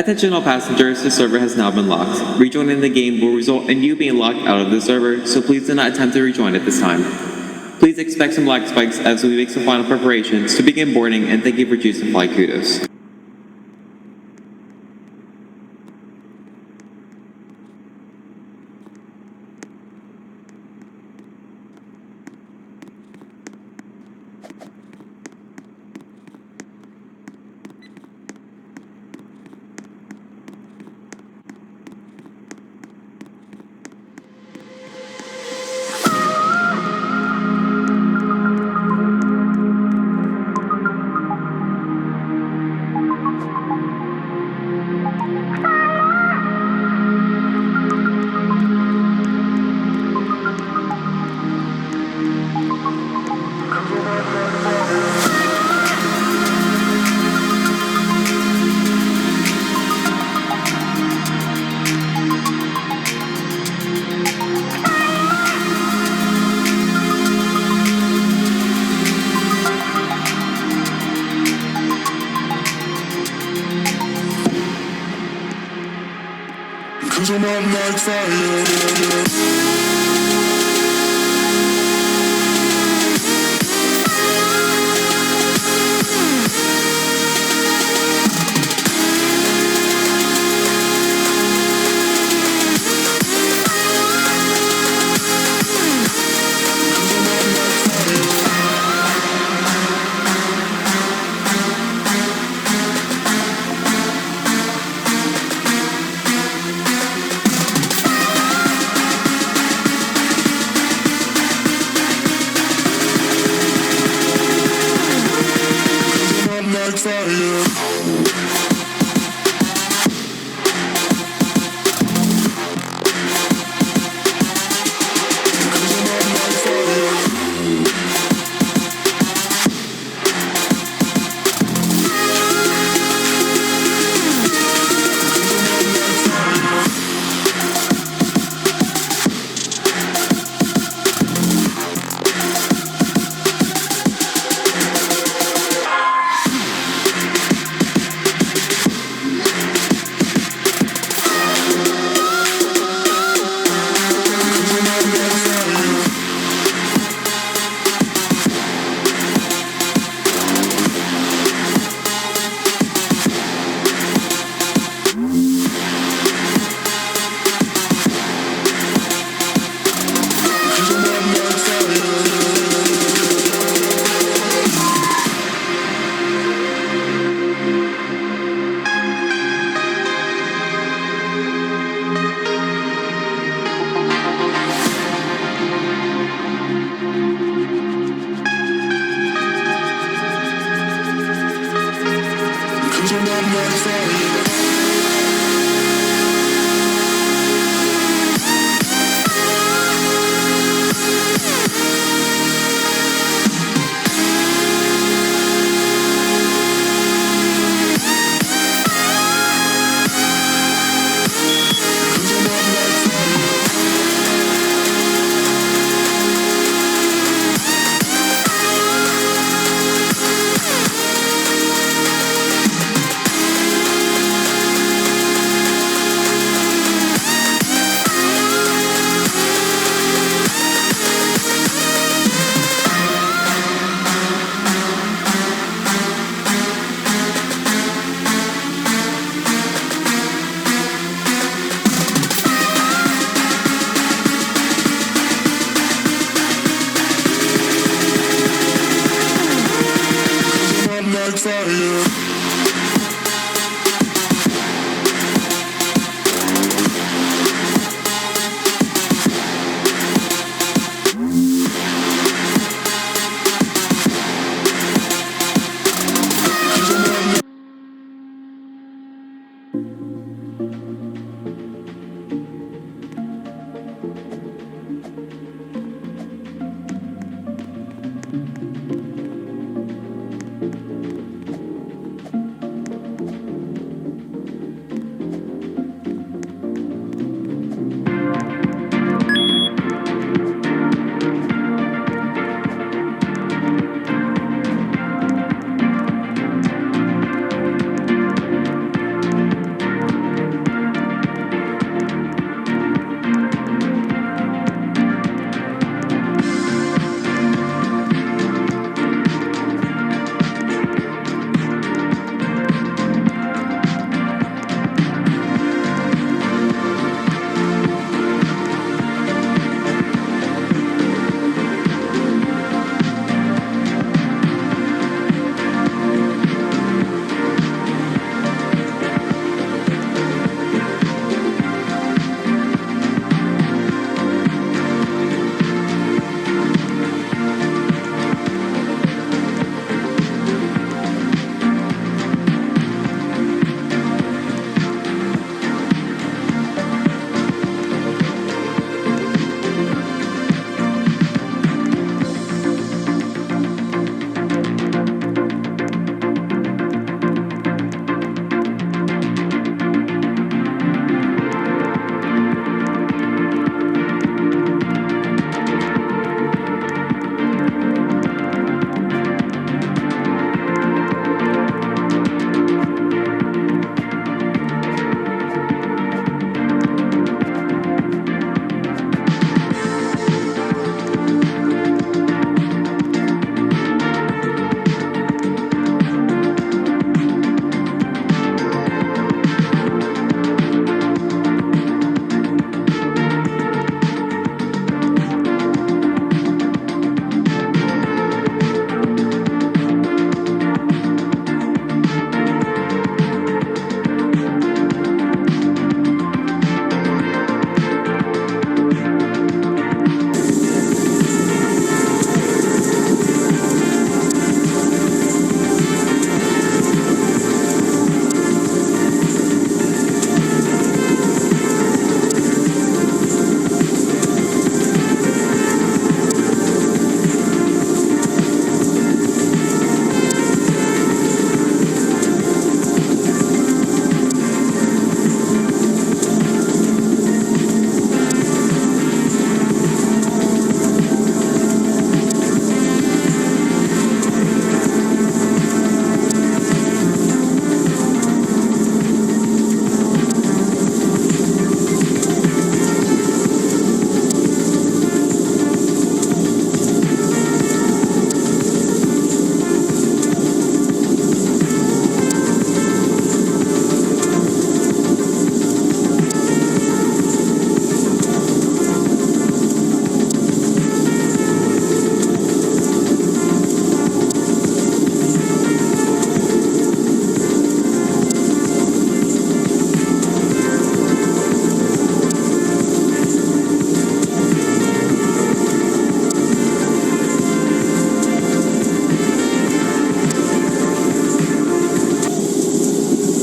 Attention all passengers, the server has now been locked. Rejoining the game will result in you being locked out of the server, so please do not attempt to rejoin at this time. Please expect some lag spikes as we make some final preparations to begin boarding, and thank you for choosing FlyKutos. Cause I'm out like fire. fire. Like fire.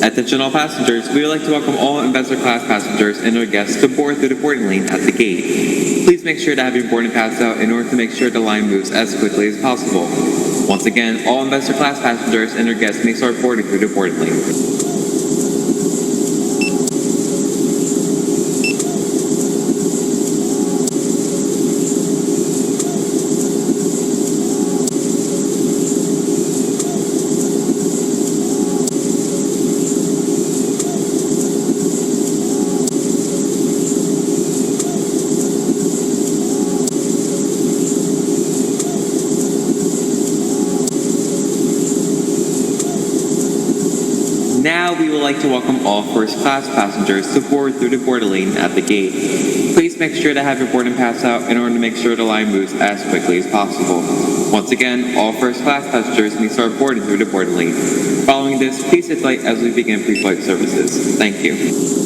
Attention all passengers, we would like to welcome all investor class passengers and our guests to board through the boarding lane at the gate. Please make sure to have your boarding pass out in order to make sure the line moves as quickly as possible. Once again, all investor class passengers and their guests may start boarding through the boarding lane. Now we would like to welcome all first class passengers to board through the boarding lane at the gate. Please make sure to have your boarding pass out in order to make sure the line moves as quickly as possible. Once again, all first class passengers may start boarding through the boarding lane. Following this, please sit tight as we begin pre-flight services. Thank you.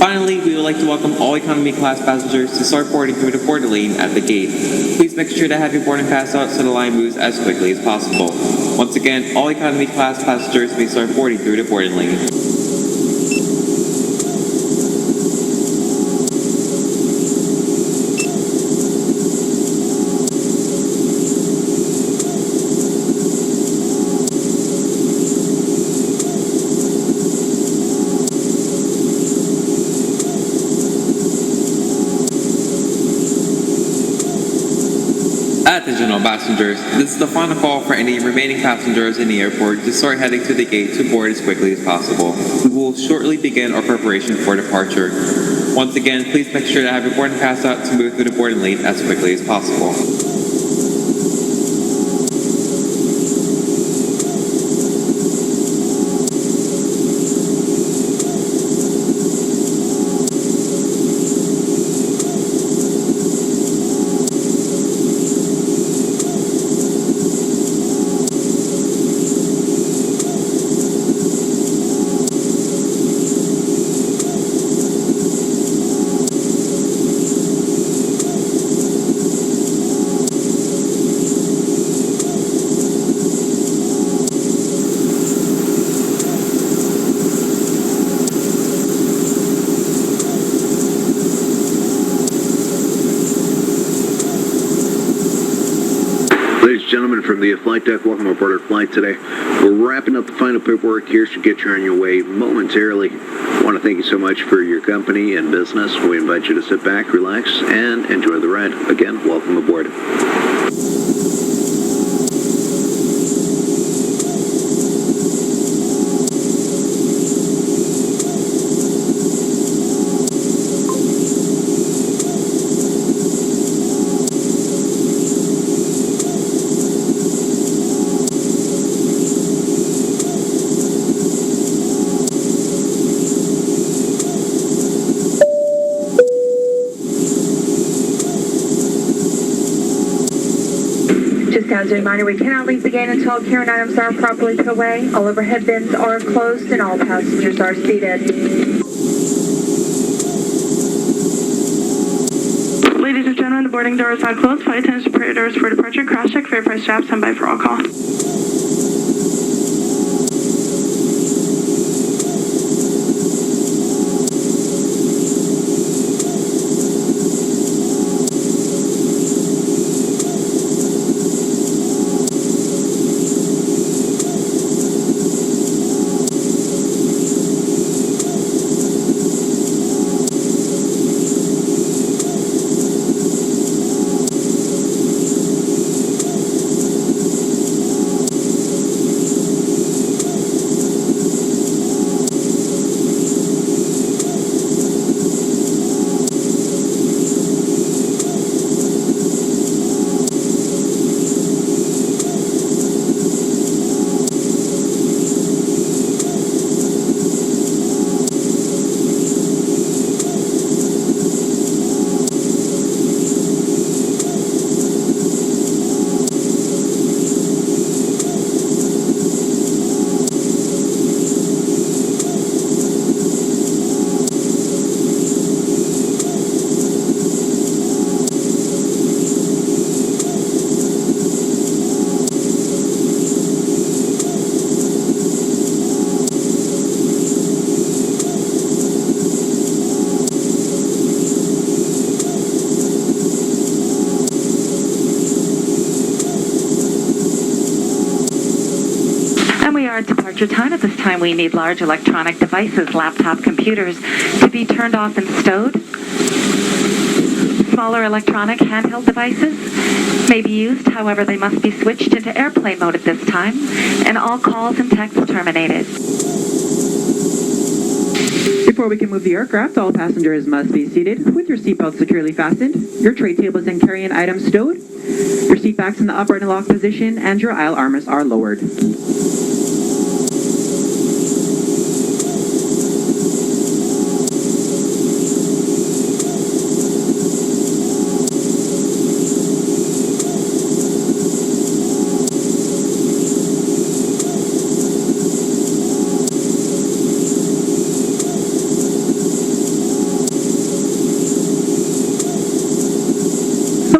Finally, we would like to welcome all economy class passengers to start boarding through the boarding lane at the gate. Please make sure to have your boarding pass out so the line moves as quickly as possible. Once again, all economy class passengers may start boarding through the boarding lane. Attention all passengers, this is the final call for any remaining passengers in the airport to start heading to the gate to board as quickly as possible. We will shortly begin our preparation for departure. Once again, please make sure to have your boarding pass out to move through the boarding lane as quickly as possible. Ladies and gentlemen from the flight deck, welcome aboard our flight today. We're wrapping up the final paperwork here, should get you on your way momentarily. I want to thank you so much for your company and business. We invite you to sit back, relax, and enjoy the ride. Again, welcome aboard. Just as a reminder, we cannot leave the gate until all carrying items are properly put away, all overhead bins are closed, and all passengers are seated. Ladies and gentlemen, the boarding doors are closed. Flight attendants prepare doors for departure. Cross check, fare price strap, stand by for all call. At departure time. At this time, we need large electronic devices, laptop computers, to be turned off and stowed. Smaller electronic handheld devices may be used, however, they must be switched into airplane mode at this time, and all calls and texts terminated. Before we can move the aircraft, all passengers must be seated with your seatbelt securely fastened, your tray tables and carry-in items stowed, your seat backs in the upright and locked position, and your aisle armors are lowered.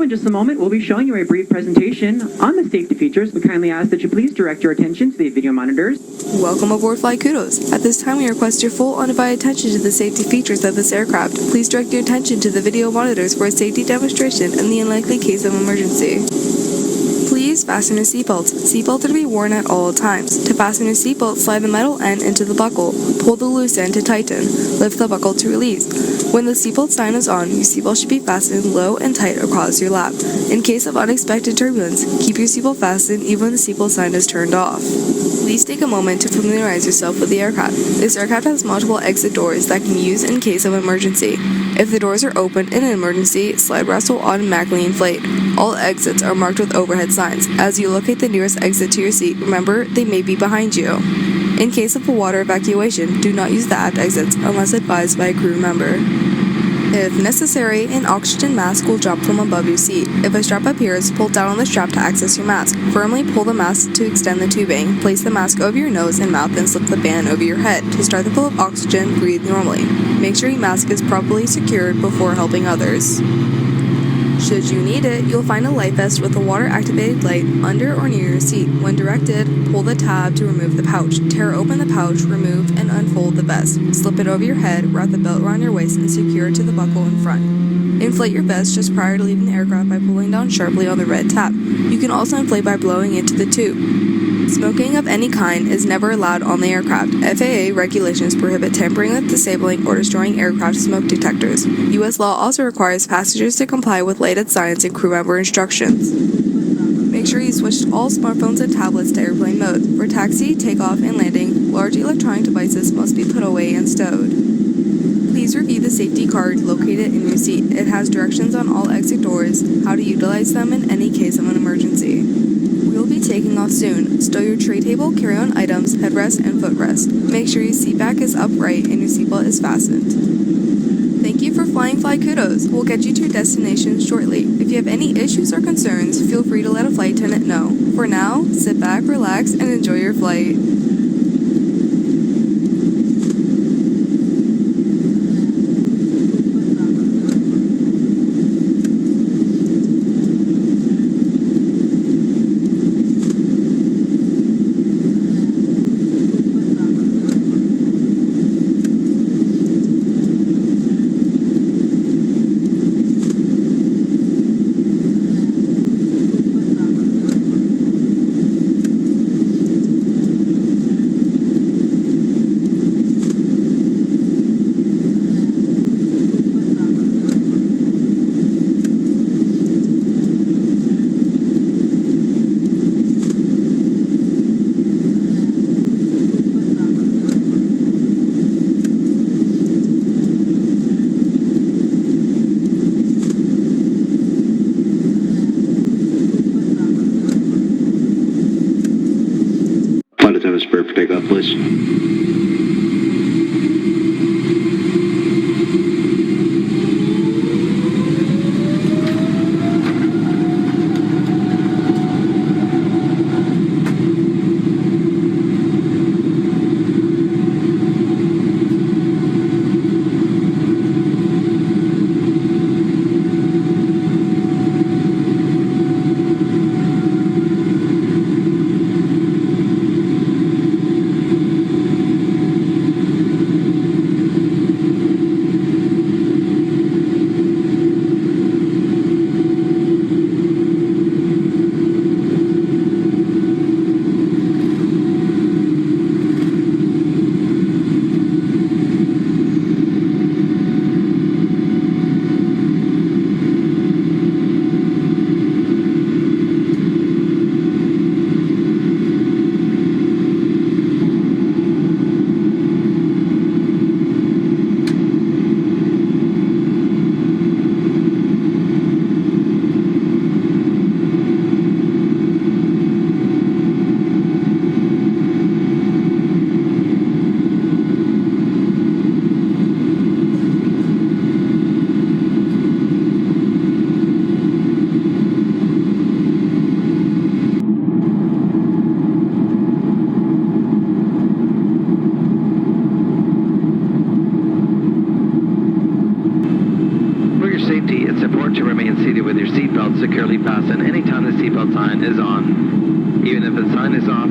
In just a moment, we'll be showing you a brief presentation on the safety features. We kindly ask that you please direct your attention to the video monitors. Welcome aboard FlyKutos. At this time, we request your full undivided attention to the safety features of this aircraft. Please direct your attention to the video monitors for a safety demonstration in the unlikely case of emergency. Please fasten your seatbelts. Seatbelts are to be worn at all times. To fasten your seatbelt, slide the metal end into the buckle. Pull the loose end to tighten. Lift the buckle to release. When the seatbelt sign is on, your seatbelt should be fastened low and tight across your lap. In case of unexpected turbulence, keep your seatbelt fastened even when the seatbelt sign is turned off. Please take a moment to familiarize yourself with the aircraft. This aircraft has multiple exit doors that can be used in case of emergency. If the doors are open in an emergency, slide rest will automatically inflate. All exits are marked with overhead signs. As you locate the nearest exit to your seat, remember they may be behind you. In case of a water evacuation, do not use the aft exits unless advised by a crew member. If necessary, an oxygen mask will drop from above your seat. If a strap appears, pull down on the strap to access your mask. Firmly pull the mask to extend the tubing. Place the mask over your nose and mouth and slip the band over your head. To start the flow of oxygen, breathe normally. Make sure your mask is properly secured before helping others. Should you need it, you'll find a life vest with a water-activated light under or near your seat. When directed, pull the tab to remove the pouch. Tear open the pouch, remove and unfold the vest. Slip it over your head, wrap the belt around your waist, and secure it to the buckle in front. Inflate your vest just prior to leaving the aircraft by pulling down sharply on the red tab. You can also inflate by blowing into the tube. Smoking of any kind is never allowed on the aircraft. FAA regulations prohibit tampering with, disabling, or destroying aircraft smoke detectors. U.S. law also requires passengers to comply with lighted signs and crew member instructions. Make sure you switch all smartphones and tablets to airplane mode. For taxi, takeoff, and landing, large electronic devices must be put away and stowed. Please review the safety card located in your seat. It has directions on all exit doors, how to utilize them in any case of an emergency. We will be taking off soon. Stow your tray table, carry-on items, headrest, and footrest. Make sure your seat back is upright and your seatbelt is fastened. Thank you for flying FlyKutos. We'll get you to your destination shortly. If you have any issues or concerns, feel free to let a flight attendant know. For now, sit back, relax, and enjoy your flight. For takeoff, please. It's important to remain seated with your seatbelt securely fastened anytime the seatbelt sign is on. Even if the sign is off,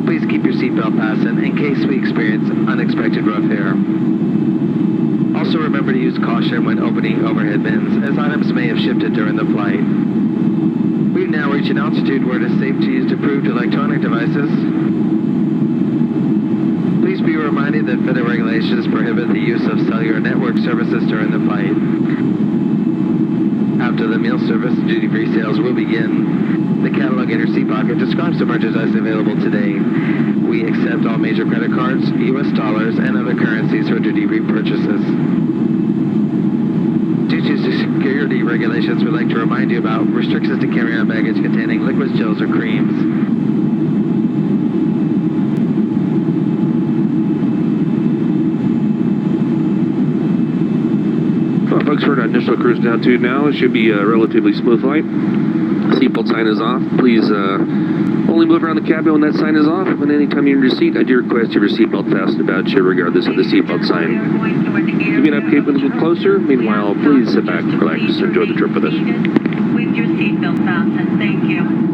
please keep your seatbelt fastened in case we experience unexpected rough air. Also remember to use caution when opening overhead bins, as items may have shifted during the flight. We've now reached an altitude where it is safe to use approved electronic devices. Please be are reminded that federal regulations prohibit the use of cellular network services during the flight. After the meal service, duty-free sales will begin. The catalog in your seat pocket describes the merchandise available today. We accept all major credit cards, U.S. dollars, and other currencies for duty-free purchases. Due to security regulations, we'd like to remind you about restrictions to carry on baggage containing liquids, gels, or creams. Well, folks, we're at initial cruise altitude now. It should be a relatively smooth flight. Seatbelt sign is off. Please only move around the cabin when that sign is off. And anytime you're in your seat, I do request you have your seatbelt fastened about you regardless of the seatbelt sign. Moving up cabin a little closer. Meanwhile, please sit back, relax, enjoy the trip with us. With your seatbelt fastened. Thank you.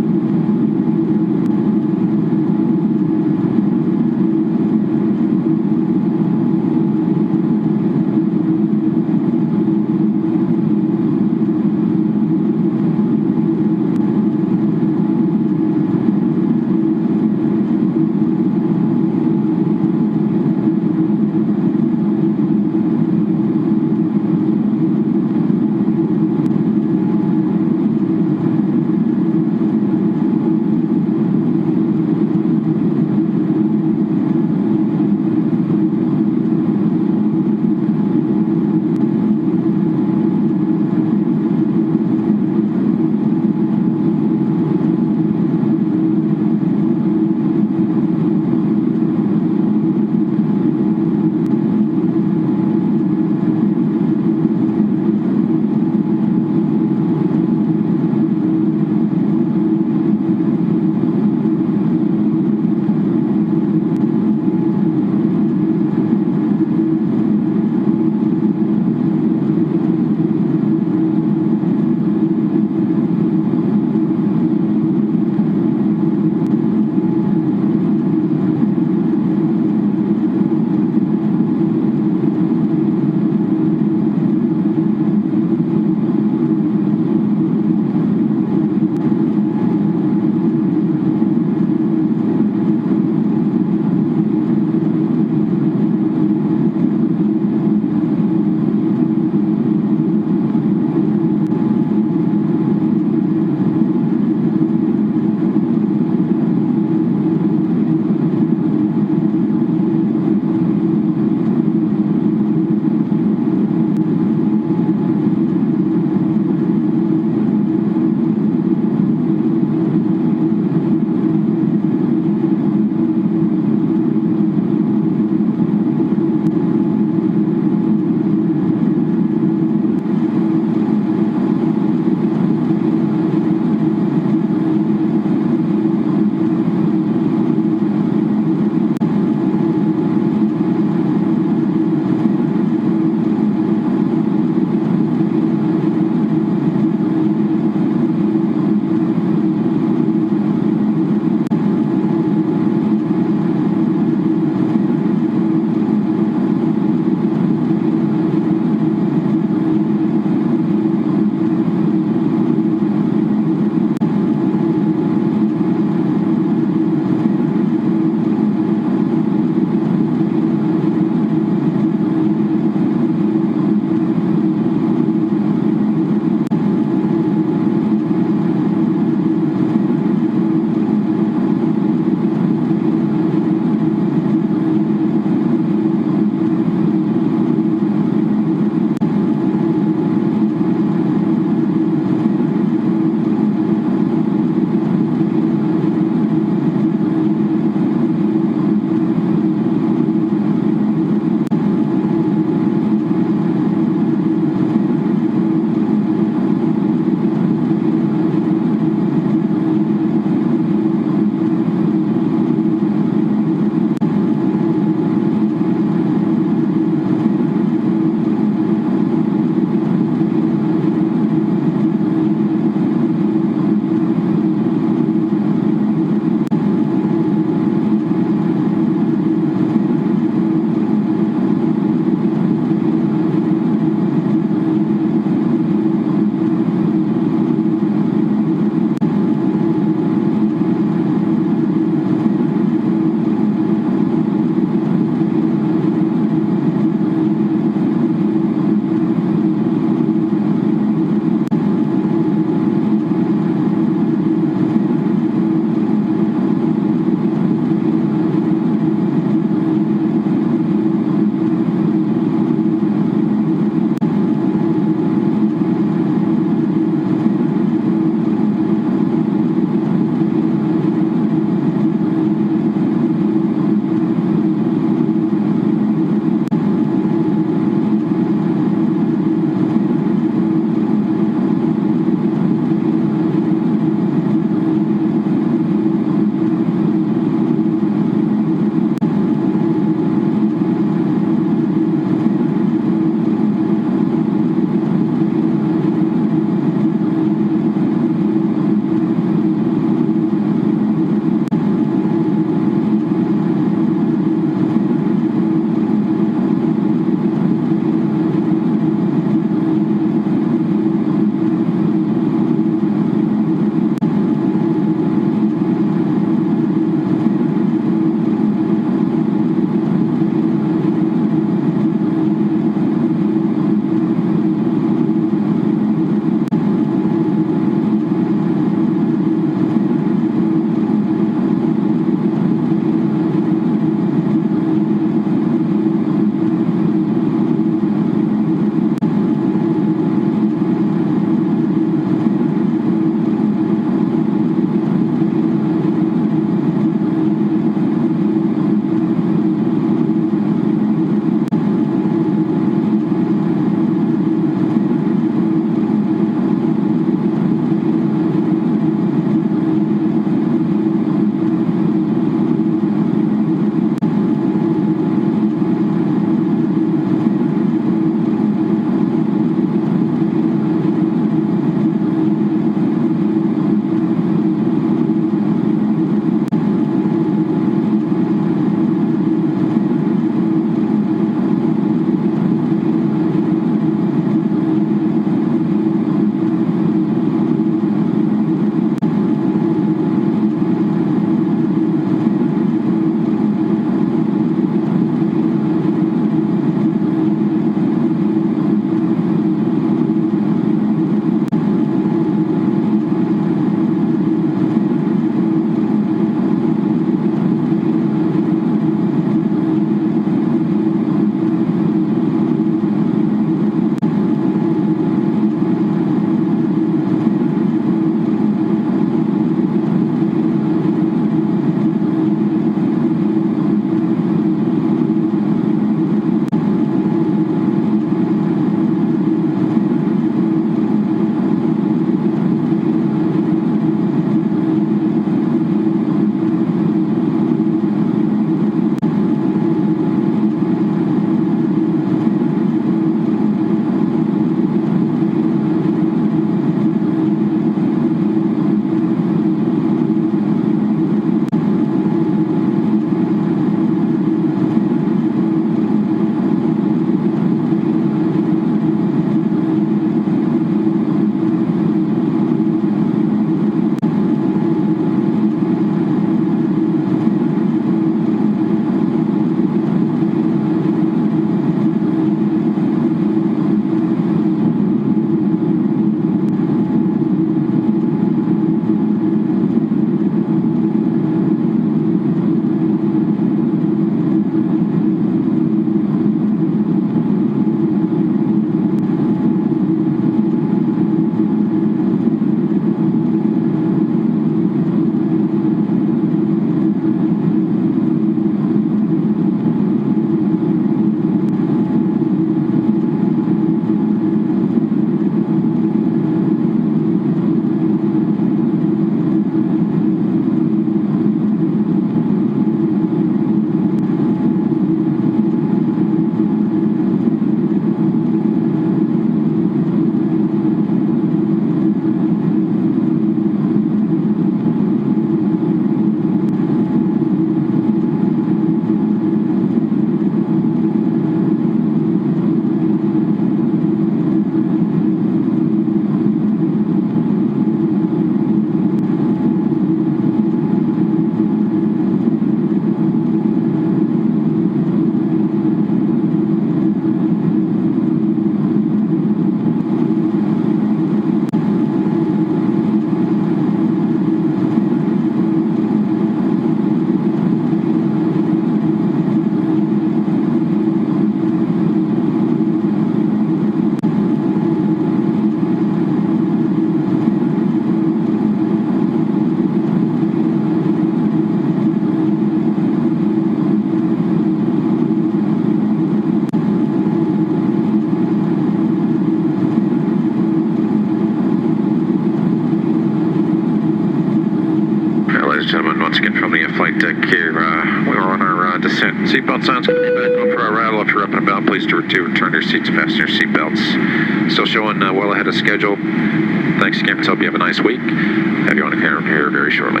gentlemen, once again from the flight deck here. We were on our descent. Seatbelt signs going to be back on for our rattle. If you're up and about, please to return your seats, fasten your seatbelts. Still showing well ahead of schedule. Thanks again. Hope you have a nice week. Have you on the camera here very shortly.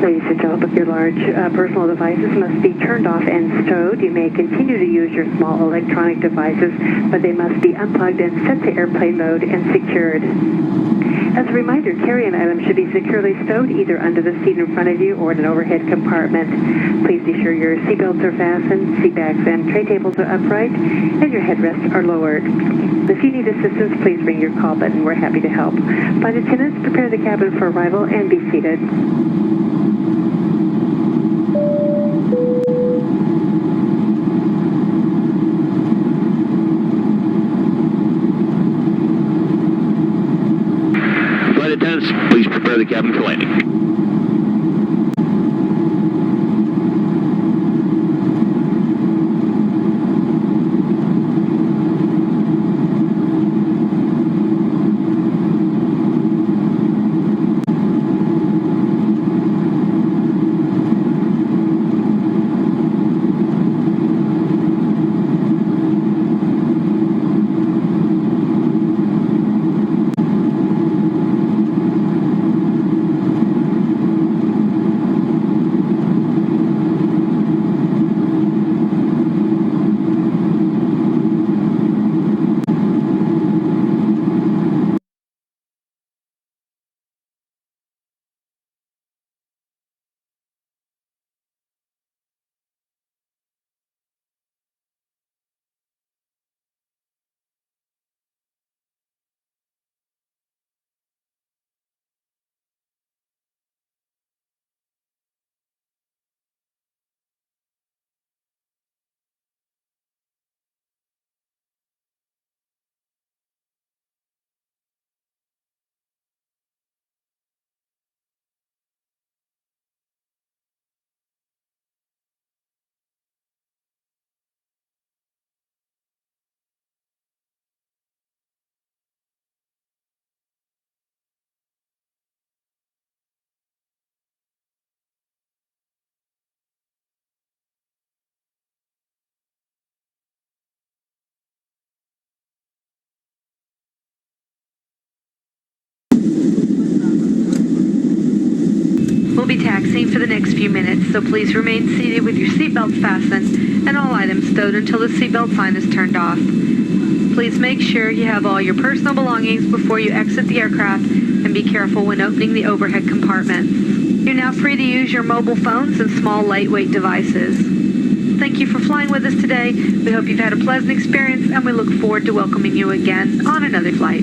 Ladies and gentlemen, your large personal devices must be turned off and stowed. You may continue to use your small electronic devices, but they must be unplugged and set to airplane mode and secured. As a reminder, carry-on items should be securely stowed either under the seat in front of you or in an overhead compartment. Please be sure your seatbelts are fastened, seat backs and tray tables are upright, and your headrests are lowered. If you need assistance, please ring your call button. We're happy to help. Flight attendants, prepare the cabin for arrival and be seated. Flight attendants, please prepare the cabin for landing. We'll be taxiing for the next few minutes, so please remain seated with your seatbelts fastened and all items stowed until the seatbelt sign is turned off. Please make sure you have all your personal belongings before you exit the aircraft and be careful when opening the overhead compartments. You're now free to use your mobile phones and small lightweight devices. Thank you for flying with us today. We hope you've had a pleasant experience and we look forward to welcoming you again on another flight.